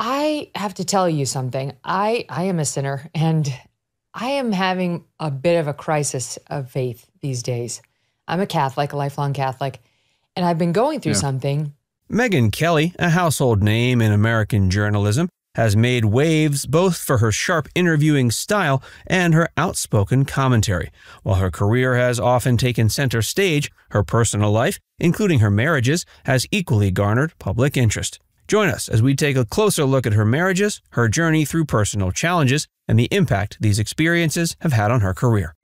I have to tell you something. I am a sinner, and I am having a bit of a crisis of faith these days. I'm a Catholic, a lifelong Catholic, and I've been going through something. Megyn Kelly, a household name in American journalism, has made waves both for her sharp interviewing style and her outspoken commentary. While her career has often taken center stage, her personal life, including her marriages, has equally garnered public interest. Join us as we take a closer look at her marriages, her journey through personal challenges, and the impact these experiences have had on her career.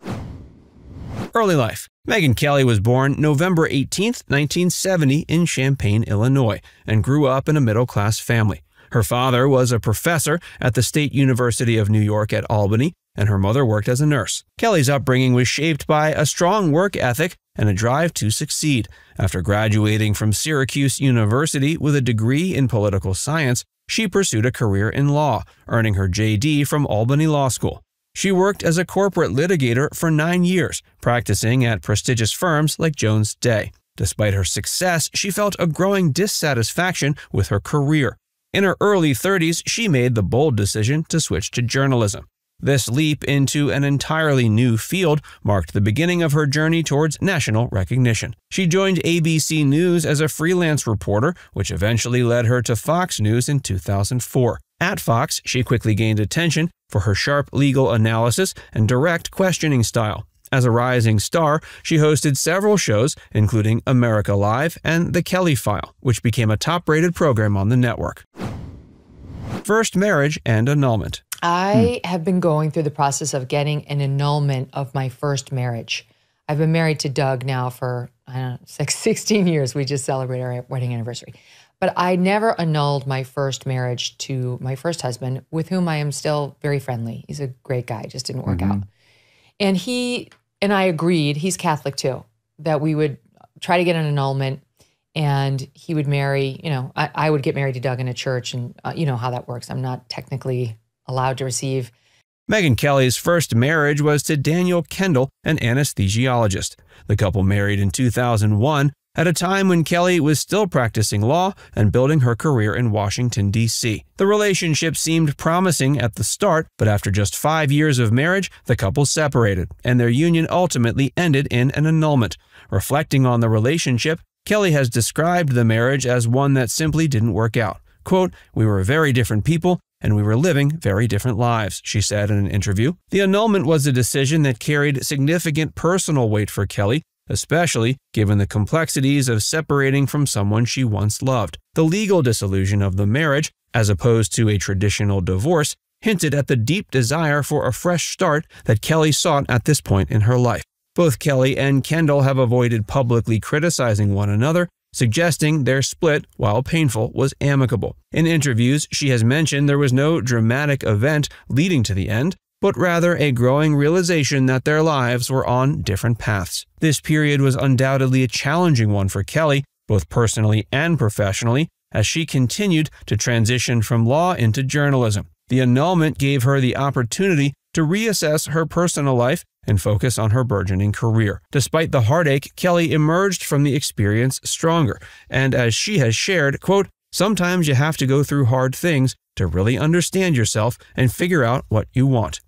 Early life. Megyn Kelly was born November 18, 1970 in Champaign, Illinois, and grew up in a middle-class family. Her father was a professor at the State University of New York at Albany, and her mother worked as a nurse. Kelly's upbringing was shaped by a strong work ethic and a drive to succeed. After graduating from Syracuse University with a degree in political science, she pursued a career in law, earning her JD from Albany Law School. She worked as a corporate litigator for 9 years, practicing at prestigious firms like Jones Day. Despite her success, she felt a growing dissatisfaction with her career. In her early 30s, she made the bold decision to switch to journalism. This leap into an entirely new field marked the beginning of her journey towards national recognition. She joined ABC News as a freelance reporter, which eventually led her to Fox News in 2004. At Fox, she quickly gained attention for her sharp legal analysis and direct questioning style. As a rising star, she hosted several shows, including America Live and The Kelly File, which became a top-rated program on the network. First marriage and annulment. I have been going through the process of getting an annulment of my first marriage. I've been married to Doug now for, 16 years. We just celebrated our wedding anniversary. But I never annulled my first marriage to my first husband, with whom I am still very friendly. He's a great guy, just didn't work out. And he and I agreed, he's Catholic too, that we would try to get an annulment, and he would marry, I would get married to Doug in a church, and you know how that works. I'm not technically allowed to receive. Megyn Kelly's first marriage was to Daniel Kendall, an anesthesiologist. The couple married in 2001, at a time when Kelly was still practicing law and building her career in Washington, D.C. The relationship seemed promising at the start, but after just 5 years of marriage, the couple separated, and their union ultimately ended in an annulment. Reflecting on the relationship, Kelly has described the marriage as one that simply didn't work out. Quote, "We were very different people, and we were living very different lives," she said in an interview. The annulment was a decision that carried significant personal weight for Kelly, especially given the complexities of separating from someone she once loved. The legal dissolution of the marriage, as opposed to a traditional divorce, hinted at the deep desire for a fresh start that Kelly sought at this point in her life. Both Kelly and Kendall have avoided publicly criticizing one another, suggesting their split, while painful, was amicable. In interviews, she has mentioned there was no dramatic event leading to the end, but rather a growing realization that their lives were on different paths. This period was undoubtedly a challenging one for Kelly, both personally and professionally, as she continued to transition from law into journalism. The annulment gave her the opportunity to reassess her personal life and focus on her burgeoning career. Despite the heartache, Kelly emerged from the experience stronger, and as she has shared, quote, "Sometimes you have to go through hard things to really understand yourself and figure out what you want."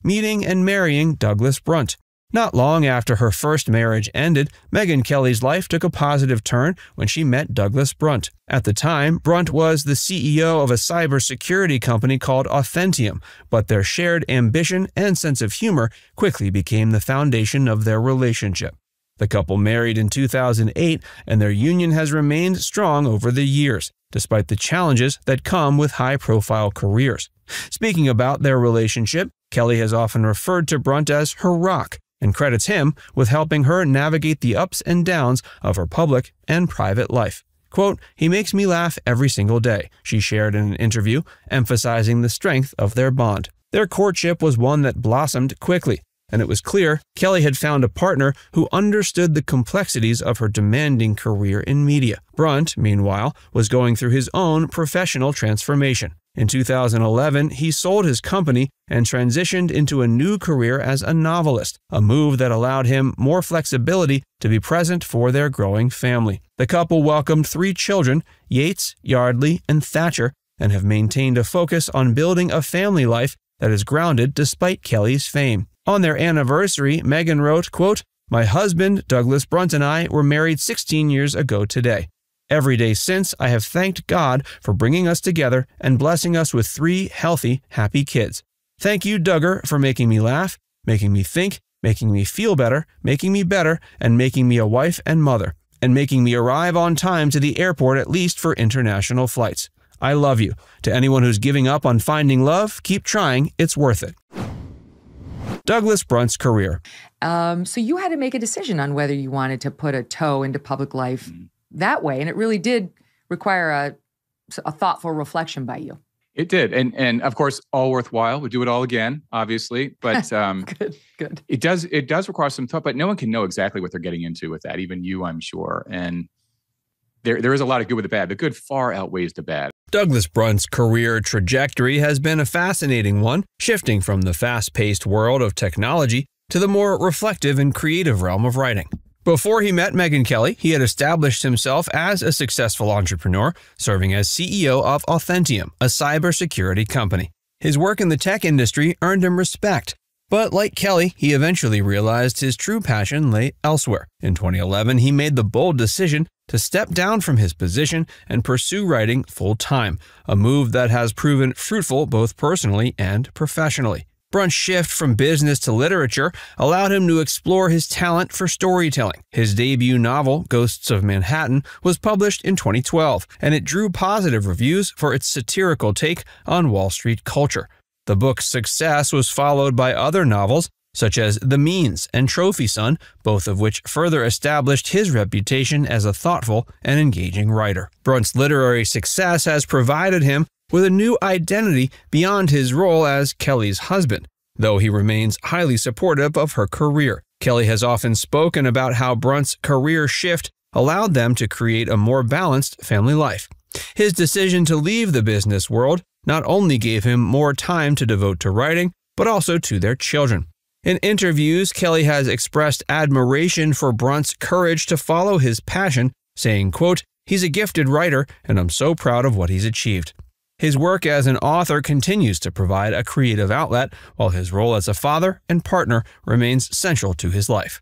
Meeting and marrying Douglas Brunt. Not long after her first marriage ended, Megyn Kelly's life took a positive turn when she met Douglas Brunt. At the time, Brunt was the CEO of a cybersecurity company called Authentium, but their shared ambition and sense of humor quickly became the foundation of their relationship. The couple married in 2008, and their union has remained strong over the years, despite the challenges that come with high-profile careers. Speaking about their relationship, Kelly has often referred to Brunt as her rock, and credits him with helping her navigate the ups and downs of her public and private life. Quote, "He makes me laugh every single day," she shared in an interview, emphasizing the strength of their bond. Their courtship was one that blossomed quickly, and it was clear Kelly had found a partner who understood the complexities of her demanding career in media. Brunt, meanwhile, was going through his own professional transformation. In 2011, he sold his company and transitioned into a new career as a novelist, a move that allowed him more flexibility to be present for their growing family. The couple welcomed 3 children, Yates, Yardley, and Thatcher, and have maintained a focus on building a family life that is grounded despite Kelly's fame. On their anniversary, Megyn wrote, quote, "My husband, Douglas Brunt, and I were married 16 years ago today. Every day since, I have thanked God for bringing us together and blessing us with 3 healthy, happy kids. Thank you, Duggar, for making me laugh, making me think, making me feel better, making me better, and making me a wife and mother, and making me arrive on time to the airport at least for international flights. I love you. To anyone who's giving up on finding love, keep trying. It's worth it." Douglas Brunt's career. So you had to make a decision on whether you wanted to put a toe into public life that way. And it really did require a thoughtful reflection by you. It did. And of course, all worthwhile. We'd do it all again, obviously. But Good. It does require some thought, but no one can know exactly what they're getting into with that, even you, I'm sure. And there is a lot of good with the bad. The good far outweighs the bad. Douglas Brunt's career trajectory has been a fascinating one, shifting from the fast-paced world of technology to the more reflective and creative realm of writing. Before he met Megyn Kelly, he had established himself as a successful entrepreneur, serving as CEO of Authentium, a cybersecurity company. His work in the tech industry earned him respect. But like Kelly, he eventually realized his true passion lay elsewhere. In 2011, he made the bold decision to step down from his position and pursue writing full-time, a move that has proven fruitful both personally and professionally. Brunt's shift from business to literature allowed him to explore his talent for storytelling. His debut novel, Ghosts of Manhattan, was published in 2012, and it drew positive reviews for its satirical take on Wall Street culture. The book's success was followed by other novels, such as The Means and Trophy Son, both of which further established his reputation as a thoughtful and engaging writer. Brunt's literary success has provided him with a new identity beyond his role as Kelly's husband, though he remains highly supportive of her career. Kelly has often spoken about how Brunt's career shift allowed them to create a more balanced family life. His decision to leave the business world not only gave him more time to devote to writing, but also to their children. In interviews, Kelly has expressed admiration for Brunt's courage to follow his passion, saying, quote, "He's a gifted writer, and I'm so proud of what he's achieved." His work as an author continues to provide a creative outlet, while his role as a father and partner remains central to his life.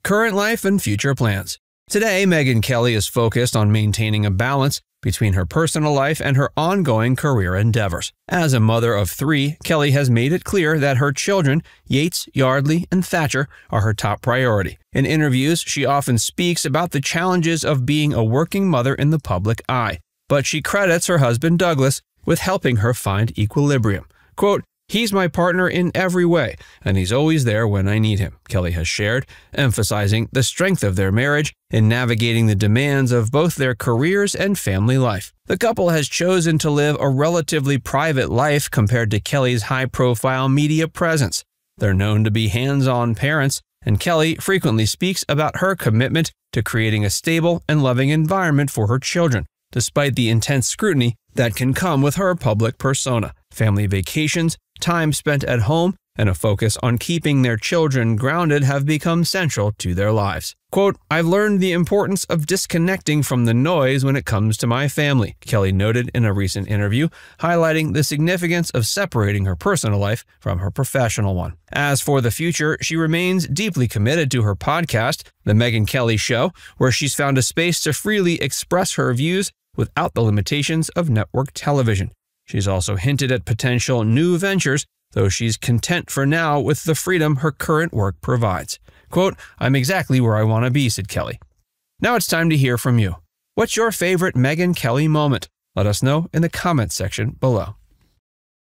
Current life and future plans. Today, Megyn Kelly is focused on maintaining a balance between her personal life and her ongoing career endeavors. As a mother of 3, Kelly has made it clear that her children, Yates, Yardley, and Thatcher, are her top priority. In interviews, she often speaks about the challenges of being a working mother in the public eye, but she credits her husband Douglas with helping her find equilibrium. Quote, "He's my partner in every way, and he's always there when I need him," Kelly has shared, emphasizing the strength of their marriage in navigating the demands of both their careers and family life. The couple has chosen to live a relatively private life compared to Kelly's high-profile media presence. They're known to be hands-on parents, and Kelly frequently speaks about her commitment to creating a stable and loving environment for her children, despite the intense scrutiny that can come with her public persona. Family vacations, time spent at home, and a focus on keeping their children grounded have become central to their lives. Quote, "I've learned the importance of disconnecting from the noise when it comes to my family," Kelly noted in a recent interview, highlighting the significance of separating her personal life from her professional one. As for the future, she remains deeply committed to her podcast, The Megyn Kelly Show, where she's found a space to freely express her views without the limitations of network television. She's also hinted at potential new ventures, though she's content for now with the freedom her current work provides. Quote, "I'm exactly where I want to be," said Kelly. Now it's time to hear from you. What's your favorite Megyn Kelly moment? Let us know in the comments section below.